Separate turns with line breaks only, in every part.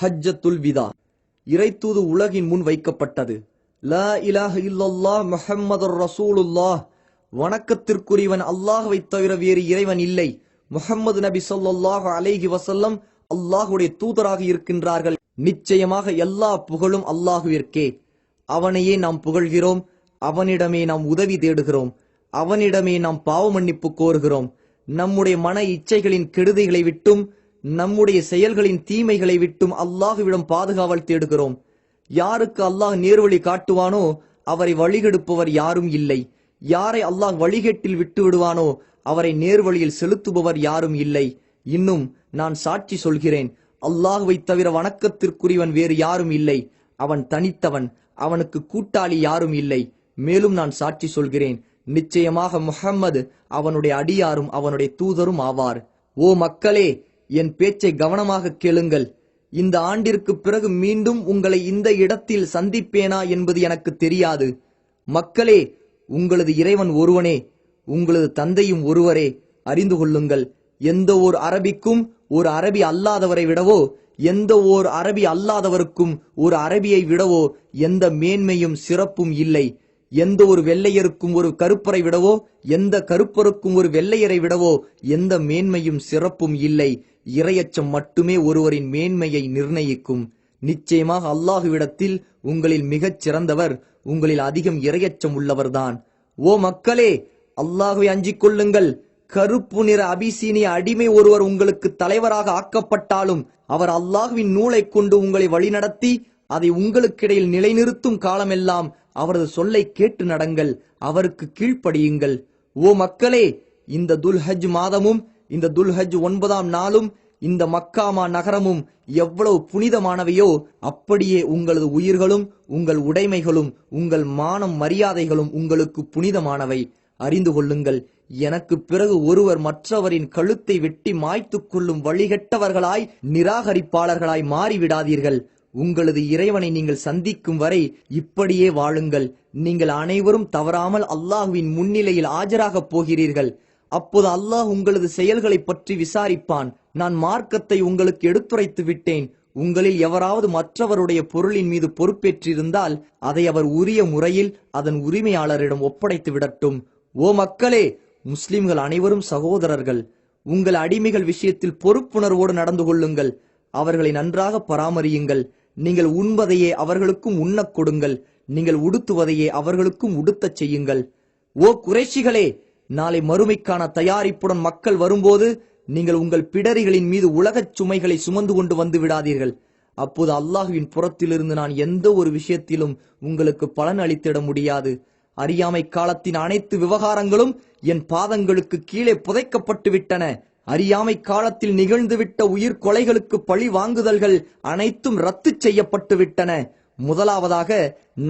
ஹஜ்ஜத்துல் விதா. இறைத்தூது உலகின் முன் வைக்கப்பட்டது. லா இலாஹ இல்லல்லாஹ் முஹம்மதுர் ரசூலுல்லாஹ். வணக்கத்திற்குரியவன் அல்லாஹ்வை தவிர வேறு இறைவன் இல்லை. முஹம்மது நபி ஸல்லல்லாஹு அலைஹி வஸல்லம் அல்லாஹ்வுடைய தூதராக இருக்கின்றார்கள். நிச்சயமாக எல்லா புகழும் அல்லாஹ்விற்கே. அவனையே நாம் புகழ்கிறோம், அவனிடமே நாம் உதவி தேடுகிறோம், அவனிடமே நாம் பாவ மன்னிப்பு கோருகிறோம். நம்முடைய மன இச்சைகளின் கெடுதிகளை விட்டும் நம்முடைய செயல்களின் தீமைகளை விட்டும் அல்லாஹ்விடம் பாதுகாவல் தேடுகிறோம். யாருக்கு அல்லாஹ் நேர்வழி காட்டுவானோ அவரை வழிகெடுப்பவர் யாரும் இல்லை. யாரை அல்லாஹ் வழிகேட்டில் விட்டு விடுவானோ அவரை நேர்வழியில் செலுத்துபவர் யாரும் இல்லை. இன்னும் நான் சாட்சி சொல்கிறேன், அல்லாஹ்வை தவிர வணக்கத்திற்குரியவன் வேறு யாரும் இல்லை. அவன் தனித்தவன், அவனுக்கு கூட்டாளி யாரும் இல்லை. மேலும் நான் சாட்சி சொல்கிறேன், நிச்சயமாக முஹம்மது அவனுடைய அடியாரும் அவனுடைய தூதரும் ஆவார். ஓ மக்களே, என் பேச்சை கவனமாக கேளுங்கள். இந்த ஆண்டிற்கு பிறகு மீண்டும் உங்களை இந்த இடத்தில் சந்திப்பேனா என்பது எனக்கு தெரியாது. மக்களே, உங்களது இறைவன் ஒருவனே, உங்களது தந்தையும் ஒருவரே. அறிந்து கொள்ளுங்கள், எந்த ஓர் அரபிக்கும் ஒரு அரபி அல்லாதவரை விடவோ, எந்த ஓர் அரபி அல்லாதவருக்கும் ஒரு அரபியை விடவோ எந்த மேன்மையும் சிறப்பும் இல்லை. எந்த ஒரு வெள்ளையருக்கும் ஒரு கருப்பரை விடவோ, எந்த கருப்பருக்கும் ஒரு வெள்ளையரை விடவோ எந்த மேன்மையும் சிறப்பும் இல்லை. இறையச்சம் மட்டுமே ஒருவரின் மேன்மையை நிர்ணயிக்கும். நிச்சயமாக அல்லாஹுவிடத்தில் உங்களில் மிகச் சிறந்தவர் உங்களில் அதிகம் இறையச்சம் உள்ளவர்தான். ஓ மக்களே, அல்லாஹுவை அஞ்சிக் கொள்ளுங்கள். கருப்பு நிற அபிசீனிய அடிமை ஒருவர் உங்களுக்கு தலைவராக ஆக்கப்பட்டாலும் அவர் அல்லாஹுவின் நூலை கொண்டு உங்களை வழிநடத்தி அதை உங்களுக்கிடையில் நிலைநிறுத்தும் காலமெல்லாம் அவரது சொல்லை கேட்டு நடங்கள், அவருக்கு கீழ்ப்படியுங்கள். ஓ மக்களே, இந்த துல்ஹஜ் மாதமும் இந்த துல்ஹஜ் 9ஆம் நாளும் இந்த மக்காமா நகரமும் எவ்வளவு புனிதமானவையோ அப்படியே உங்களது உயிர்களும் உங்கள் உடைமைகளும் உங்கள் மானம் மரியாதைகளும் உங்களுக்கு புனிதமானவை. அறிந்து கொள்ளுங்கள், எனக்கு பிறகு ஒருவர் மற்றவரின் கழுத்தை வெட்டி மாய்த்துக் கொள்ளும் வழிகட்டவர்களாய் நிராகரிப்பாளர்களாய் மாறிவிடாதீர்கள். உங்களது இறைவனை நீங்கள் சந்திக்கும் வரை இப்படியே வாழுங்கள். நீங்கள் அனைவரும் தவறாமல் அல்லாஹுவின் முன்னிலையில் ஆஜராகப் போகிறீர்கள். அப்போது அல்லாஹ் உங்களது செயல்களை பற்றி விசாரிப்பான். நான் மார்க்கத்தை உங்களுக்கு எடுத்துரைத்து விட்டேன். உங்களில் எவராவது மற்றவருடைய பொருளின் மீது பொறுப்பேற்றிருந்தால் அதை அவர் உரிய முறையில் அதன் உரிமையாளரிடம் ஒப்படைத்து விடட்டும். ஓ மக்களே, முஸ்லிம்கள் அனைவரும் சகோதரர்கள். உங்கள் அடிமைகள் விஷயத்தில் பொறுப்புணர்வோடு நடந்து கொள்ளுங்கள். அவர்களை நன்றாக பராமரியுங்கள். நீங்கள் உண்பதையே அவர்களுக்கும் உண்ணக் கொடுங்கள். நீங்கள் உடுத்துவதையே அவர்களுக்கும் உடுத்தச் செய்யுங்கள். ஓ குறைஷிகளே, நாளை மறுமைக்கான தயாரிப்புடன் மக்கள் வரும்போது நீங்கள் உங்கள் பிடரிகளின் மீது உலகச் சுமைகளை சுமந்து கொண்டு வந்து விடாதீர்கள். அப்போது அல்லாஹுவின் புறத்திலிருந்து நான் எந்த ஒரு விஷயத்திலும் உங்களுக்கு பலன் அளித்திட முடியாது. அறியாமை காலத்தின் அனைத்து விவகாரங்களும் என் பாதங்களுக்கு கீழே புதைக்கப்பட்டு விட்டன. அறியாமை காலத்தில் நிகழ்ந்துவிட்ட உயிர் கொலைகளுக்கு பழி வாங்குதல்கள் அனைத்தும் ரத்து செய்யப்பட்டு விட்டன. முதலாவதாக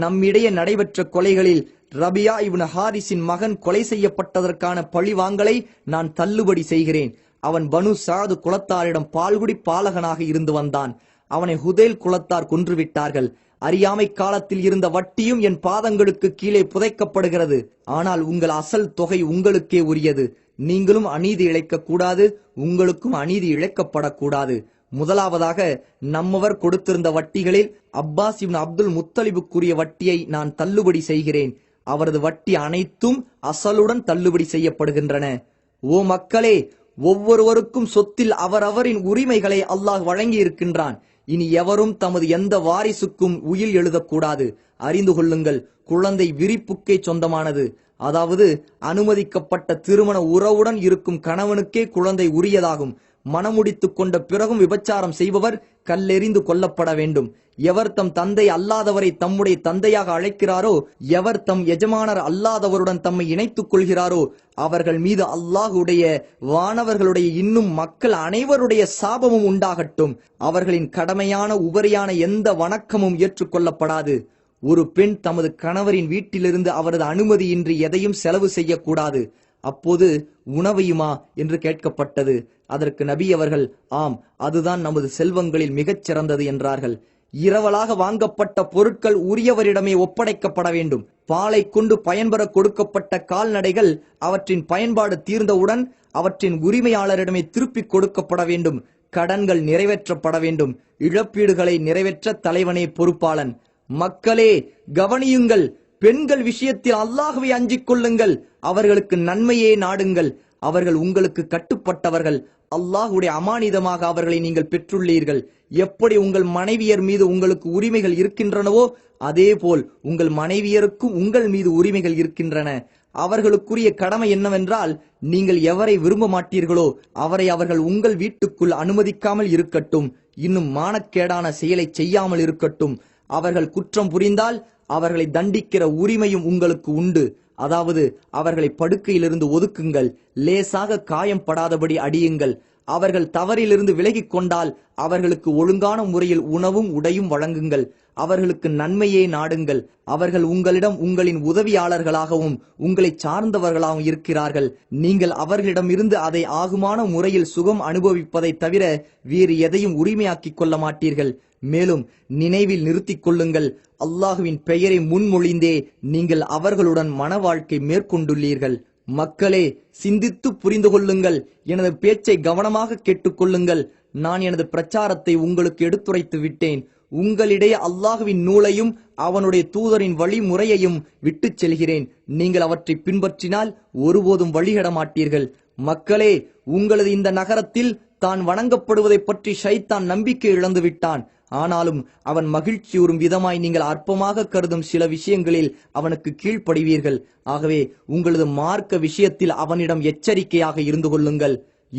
நம்மிடையே நடைபெற்ற கொலைகளில் ரபியா இப்னு ஹாரிஸின் மகன் கொலை செய்யப்பட்டதற்கான பழி வாங்கலை நான் தள்ளுபடி செய்கிறேன். அவன் பனு சாது குலத்தாரிடம் பால்குடி பாலகனாக இருந்து வந்தான். அவனை ஹுதைல் குலத்தார் கொன்றுவிட்டார்கள். அறியாமை காலத்தில் இருந்த வட்டியும் என் பாதங்களுக்கு கீழே புதைக்கப்படுகிறது. ஆனால் உங்கள் அசல் தொகை உங்களுக்கே உரியது. நீங்களும் அநீதி இழைக்க கூடாது, உங்களுக்கும் அநீதி இழைக்கப்படக்கூடாது. முதலாவதாக நம்மவர் கொடுத்திருந்த வட்டிகளில் அப்பாஸ் இப்னு அப்துல் முத்தலிபுக்குரிய வட்டியை நான் தள்ளுபடி செய்கிறேன். அவரது வட்டி அனைத்தும் அசலுடன் தள்ளுபடி செய்யப்படுகின்றன. ஓ மக்களே, ஒவ்வொருவருக்கும் சொத்தில் அவரவரின் உரிமைகளை அல்லாஹ் வழங்கி இருக்கின்றான். இனி எவரும் தமது எந்த வாரிசுக்கும் உயில் எழுதக்கூடாது. அறிந்து கொள்ளுங்கள், குழந்தை விரிப்புக்கே சொந்தமானது. அதாவது அனுமதிக்கப்பட்ட திருமண உறவுடன் இருக்கும் கணவனுக்கே குழந்தை உரியதாகும். மனமுடித்துக் கொண்ட பிறகும் விபச்சாரம் செய்பவர் கல்லெறிந்து கொல்லப்பட வேண்டும். எவர் தம் தந்தை அல்லாதவரை தம்முடைய தந்தையாக அழைக்கிறாரோ, எவர் தம் எஜமானர் அல்லாதவருடன் தம்மை இணைத்துக் கொள்கிறாரோ அவர்கள் மீது அல்லாஹுடைய வானவர்களுடைய இன்னும் மக்கள் அனைவருடைய சாபமும் உண்டாகட்டும். அவர்களின் கடமையான உபரியான எந்த வணக்கமும் ஏற்றுக்கொள்ளப்படாது. ஒரு பெண் தமது கணவரின் வீட்டிலிருந்து அவரது அனுமதியின்றி எதையும் செலவு செய்யக்கூடாது. அப்போது உணவையுமா என்று கேட்கப்பட்டது. அதற்கு நபி அவர்கள், ஆம், அதுதான் நமது செல்வங்களில் மிகச் சிறந்தது என்றார்கள். இரவலாக வாங்கப்பட்ட பொருட்கள் உரியவரிடமே ஒப்படைக்கப்பட வேண்டும். பாலை கொண்டு பயன்பெற கொடுக்கப்பட்ட கால்நடைகள் அவற்றின் பயன்பாடு தீர்ந்தவுடன் அவற்றின் உரிமையாளரிடமே திருப்பிக் கொடுக்கப்பட வேண்டும். கடன்கள் நிறைவேற்றப்பட வேண்டும். இழப்பீடுகளை நிறைவேற்ற தலைவனே பொறுப்பாளன். மக்களே கவனியுங்கள், பெண்கள் விஷயத்தில் அல்லாஹ்வை அஞ்சிக் கொள்ளுங்கள். அவர்களுக்கு நன்மையே நாடுங்கள். அவர்கள் உங்களுக்கு கட்டுப்பட்டவர்கள். அல்லாஹ்வுடைய அமானிதமாக அவர்களை நீங்கள் பெற்றுள்ளீர்கள். எப்படி உங்கள் மனைவியர் மீது உங்களுக்கு உரிமைகள் இருக்கின்றனவோ அதேபோல் உங்கள் மனைவியருக்கும் உங்கள் மீது உரிமைகள் இருக்கின்றன. அவர்களுக்குரிய கடமை என்னவென்றால், நீங்கள் எவரை விரும்ப மாட்டீர்களோ அவரை அவர்கள் உங்கள் வீட்டுக்குள் அனுமதிக்காமல் இருக்கட்டும். இன்னும் மானக்கேடான செயலை செய்யாமல் இருக்கட்டும். அவர்கள் குற்றம் புரிந்தால் அவர்களை தண்டிக்கிற உரிமையும் உங்களுக்கு உண்டு. அதாவது அவர்களை படுக்கையிலிருந்து ஒதுக்குங்கள். லேசாக காயம் படாதபடி அடியுங்கள். அவர்கள் தவறிலிருந்து விலகிக் கொண்டால் அவர்களுக்கு ஒழுங்கான முறையில் உணவும் உடையும் வழங்குங்கள். அவர்களுக்கு நன்மையே நாடுங்கள். அவர்கள் உங்களிடம் உங்களின் உதவியாளர்களாகவும் உங்களை சார்ந்தவர்களாகவும் இருக்கிறார்கள். நீங்கள் அவர்களிடமிருந்து அதை ஆகுமான முறையில் சுகம் அனுபவிப்பதை தவிர வேறு எதையும் உரிமையாக்கிக் கொள்ள மாட்டீர்கள். மேலும் நினைவில் நிறுத்திக் கொள்ளுங்கள், அல்லாஹுவின் பெயரை முன்மொழிந்தே நீங்கள் அவர்களுடன் மன வாழ்க்கை மேற்கொண்டுள்ளீர்கள். மக்களே சிந்தித்து புரிந்து கொள்ளுங்கள். எனது பேச்சை கவனமாக கேட்டுக்கொள்ளுங்கள். நான் எனது பிரச்சாரத்தை உங்களுக்கு எடுத்துரைத்து விட்டேன். உங்களிடையே அல்லாஹுவின் நூலையும் அவனுடைய தூதரின் வழிமுறையையும் விட்டுச் செல்கிறேன். நீங்கள் அவற்றை பின்பற்றினால் ஒருபோதும் வழிகட மாட்டீர்கள். மக்களே, உங்களது இந்த நகரத்தில் தான் வணங்கப்படுவதை பற்றி ஷைத்தான் நம்பிக்கை இழந்து விட்டான். ஆனாலும் அவன் மகிழ்ச்சியுறும் விதமாய் நீங்கள் அற்பமாக கருதும் சில விஷயங்களில் அவனுக்கு கீழ்ப்படிவீர்கள். ஆகவே உங்களது மார்க்க விஷயத்தில் அவனிடம் எச்சரிக்கையாக இருந்து கொள்ளுங்கள்.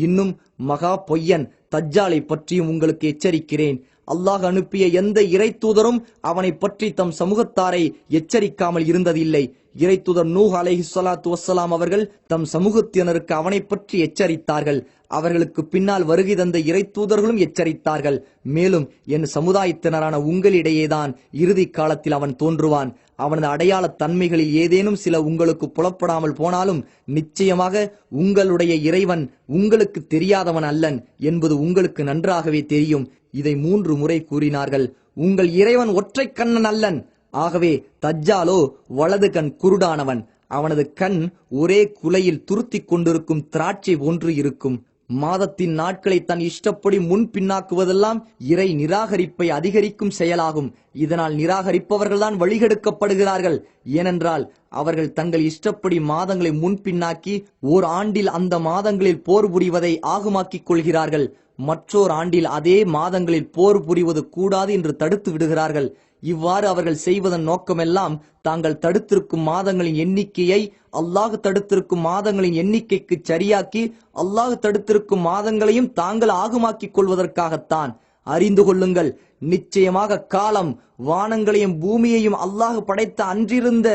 இன்னும் மகா பொய்யன் தஜ்ஜாலை பற்றியும் உங்களுக்கு எச்சரிக்கிறேன். அல்லாஹ் அனுப்பிய எந்த இறை தூதரும் அவனை பற்றி தம் சமூகத்தாரை எச்சரிக்காமல் இருந்ததில்லை. இறை தூதர் நூஹ் அலைஹிஸ்ஸலாத்து வஸ்ஸலாம் அவர்கள் தம் சமூகத்தினருக்கு அவனை பற்றி எச்சரித்தார்கள். அவர்களுக்கு பின்னால் வருகை தந்த இறை தூதர்களும் எச்சரித்தார்கள். மேலும் என் சமுதாயத்தினரான உங்களிடையேதான் இறுதி காலத்தில் அவன் தோன்றுவான். அவனது அடையாள தன்மைகளில் ஏதேனும் சில உங்களுக்கு புலப்படாமல் போனாலும் நிச்சயமாக உங்களுடைய இறைவன் உங்களுக்கு தெரியாதவன் அல்லன் என்பது உங்களுக்கு நன்றாகவே தெரியும். இதை 3 முறை கூறினார்கள். உங்கள் இறைவன் ஒற்றை கண்ணன் அல்லன். ஆகவே தஜ்ஜாலோ வலது கண் குருடானவன். அவனது கண் ஒரே குலையில் துருத்திக் கொண்டிருக்கும் திராட்சை போன்று இருக்கும். மாதத்தின் நாட்களை தன் இஷ்டப்படி முன் பின்னாக்குவதெல்லாம் இறை நிராகரிப்பை அதிகரிக்கும் செயலாகும். இதனால் நிராகரிப்பவர்கள்தான் வழிகெடுக்கப்படுகிறார்கள். ஏனென்றால் அவர்கள் தங்கள் இஷ்டப்படி மாதங்களை முன்பின்னாக்கி ஓர் ஆண்டில் அந்த மாதங்களில் போர் புரிவதை ஆகுமாக்கிக் கொள்கிறார்கள். மற்றோர் ஆண்டில் அதே மாதங்களில் போர் புரிவது கூடாது என்று தடுத்து விடுகிறார்கள். இவ்வாறு அவர்கள் செய்வதன் நோக்கமெல்லாம் தாங்கள் தடுத்திருக்கும் மாதங்களின் எண்ணிக்கையை அல்லாஹ் தடுத்திருக்கும் மாதங்களின் எண்ணிக்கைக்கு சரியாக்கி அல்லாஹ் தடுத்திருக்கும் மாதங்களையும் தாங்கள் ஆகுமாக்கிக் கொள்வதற்காகத்தான். அறிந்து கொள்ளுங்கள், நிச்சயமாக காலம் வானங்களையும் பூமியையும் அல்லாஹ் படைத்த அன்றிருந்த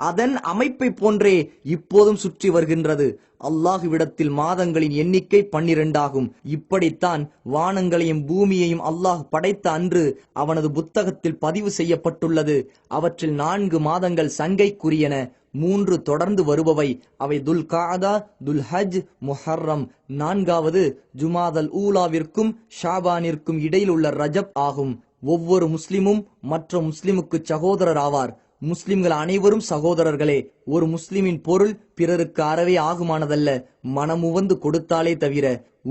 அதன் அமைப்பை போன்றே இப்போதும் சுற்றி வருகின்றது. அல்லாஹுவிடத்தில் மாதங்களின் எண்ணிக்கை 12 ஆகும். இப்படித்தான் வானங்களையும் பூமியையும் அல்லாஹ் படைத்த அன்று அவனது புத்தகத்தில் பதிவு செய்யப்பட்டுள்ளது. அவற்றில் 4 மாதங்கள் சங்கைக்குரியன, 3 தொடர்ந்து வருபவை. அவை துல் காதா, துல் ஹஜ், முஹர்ரம். 4வது ஜுமாதல் ஊலாவிற்கும் ஷாபானிற்கும் இடையில் உள்ள ரஜப் ஆகும். ஒவ்வொரு முஸ்லிமும் மற்ற முஸ்லிமுக்கு சகோதரர் ஆவார். முஸ்லிம்கள் அனைவரும் சகோதரர்களே. ஒரு முஸ்லிமின் பொருள் பிறருக்கு அறவே ஆகுமானதல்ல, மனமுவந்து கொடுத்தாலே தவிர.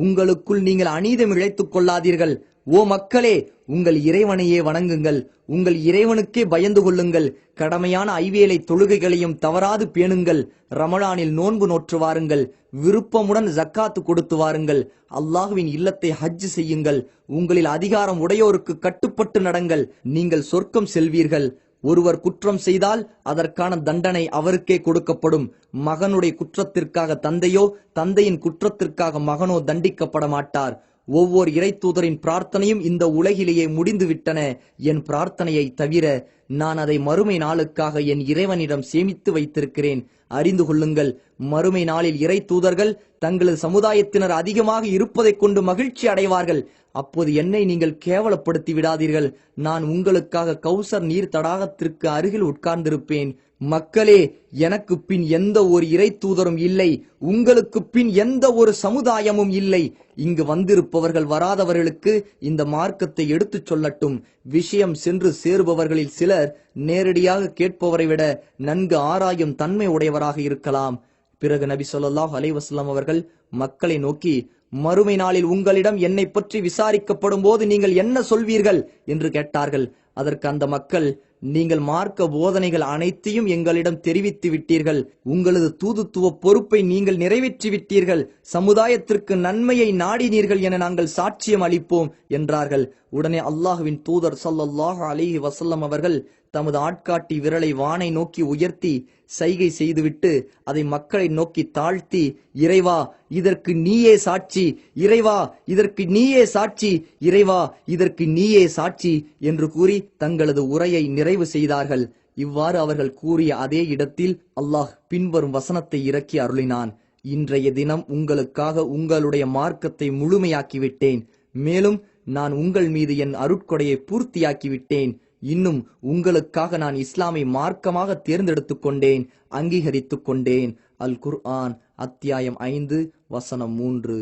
உங்களுக்குள் நீங்கள் அநீதம் இழைத்துக் கொள்ளாதீர்கள். ஓ மக்களே, உங்கள் இறைவனையே வணங்குங்கள். உங்கள் இறைவனுக்கே பயந்து கொள்ளுங்கள். கடமையான ஐவேளை தொழுகைகளையும் தவறாது பேணுங்கள். ரமலானில் நோன்பு நோற்று வாருங்கள். விருப்பமுடன் ஜக்காத்து கொடுத்து வாருங்கள். அல்லாஹுவின் இல்லத்தை ஹஜ் செய்யுங்கள். உங்களில் அதிகாரம் உடையோருக்கு கட்டுப்பட்டு நடங்கள். நீங்கள் சொர்க்கம் செல்வீர்கள். ஒருவர் குற்றம் செய்தால் அதற்கான தண்டனை அவருக்கே கொடுக்கப்படும். மகனுடைய குற்றத்திற்காக தந்தையோ தந்தையின் குற்றத்திற்காக மகனோ தண்டிக்கப்பட மாட்டார். ஒவ்வொரு இறை தூதரின் பிரார்த்தனையும் இந்த உலகிலேயே முடிந்து விட்டன என் பிரார்த்தனையை தவிர. நான் அதை மறுமை நாளுக்காக என் இறைவனிடம் சேமித்து வைத்திருக்கிறேன். அறிந்து கொள்ளுங்கள், மறுமை நாளில் இறை தூதர்கள் தங்களது சமுதாயத்தினர் அதிகமாக இருப்பதை கொண்டு மகிழ்ச்சி அடைவார்கள். அப்போது என்னை நீங்கள் கேவலப்படுத்தி விடாதீர்கள். நான் உங்களுக்காக கௌசர் நீர் தடாகத்திற்கு அருகில் உட்கார்ந்திருப்பேன். மக்களே, எனக்கு பின் எந்த ஒரு இறை தூதரும் இல்லை. உங்களுக்கு பின் எந்த ஒரு சமுதாயமும் இல்லை. இங்கு வந்திருப்பவர்கள் வராதவர்களுக்கு இந்த மார்க்கத்தை எடுத்துச் சொல்லட்டும். விஷயம் சென்று சேருபவர்களில் சிலர் நேரடியாக கேட்பவரை விட நன்கு ஆராயும் தன்மை உடையவராக இருக்கலாம். பிறகு நபி ஸல்லல்லாஹு அலைஹி வஸல்லம் அவர்கள் மக்களை நோக்கி, மறுமை நாளில் உங்களிடம் என்னை பற்றி விசாரிக்கப்படும் போது நீங்கள் என்ன சொல்வீர்கள் என்று கேட்டார்கள். அதற்கு அந்த மக்கள், நீங்கள் மார்க்க போதனைகள் அனைத்தையும் எங்களிடம் தெரிவித்து விட்டீர்கள், உங்களது தூதுத்துவ பொறுப்பை நீங்கள் நிறைவேற்றி விட்டீர்கள், சமுதாயத்திற்கு நன்மையை நாடினீர்கள் என நாங்கள் சாட்சியம் அளிப்போம் என்றார்கள். உடனே அல்லாஹ்வின் தூதர் ஸல்லல்லாஹு அலைஹி வஸல்லம் அவர்கள் தமது ஆட்காட்டி விரலை வானை நோக்கி உயர்த்தி சைகை செய்துவிட்டு அதை மக்களை நோக்கி தாழ்த்தி, இறைவா இதற்கு நீயே சாட்சி, இறைவா இதற்கு நீயே சாட்சி, இறைவா இதற்கு நீயே சாட்சி என்று கூறி தங்களது உரையை நிறைவு செய்தார்கள். இவ்வாறு அவர்கள் கூறிய அதே இடத்தில் அல்லாஹ் பின்வரும் வசனத்தை இறக்கி அருளினான். இன்றைய தினம் உங்களுக்காக உங்களுடைய மார்க்கத்தை முழுமையாக்கிவிட்டேன், மேலும் நான் உங்கள் மீது என் அருட்கொடையை பூர்த்தியாக்கிவிட்டேன். இன்னும் உங்களுக்காக நான் இஸ்லாமை மார்க்கமாக தேர்ந்தெடுத்துக் கொண்டேன், அங்கீகரித்துக் கொண்டேன். அல் குர்ஆன் அத்தியாயம் 5 வசனம் 3.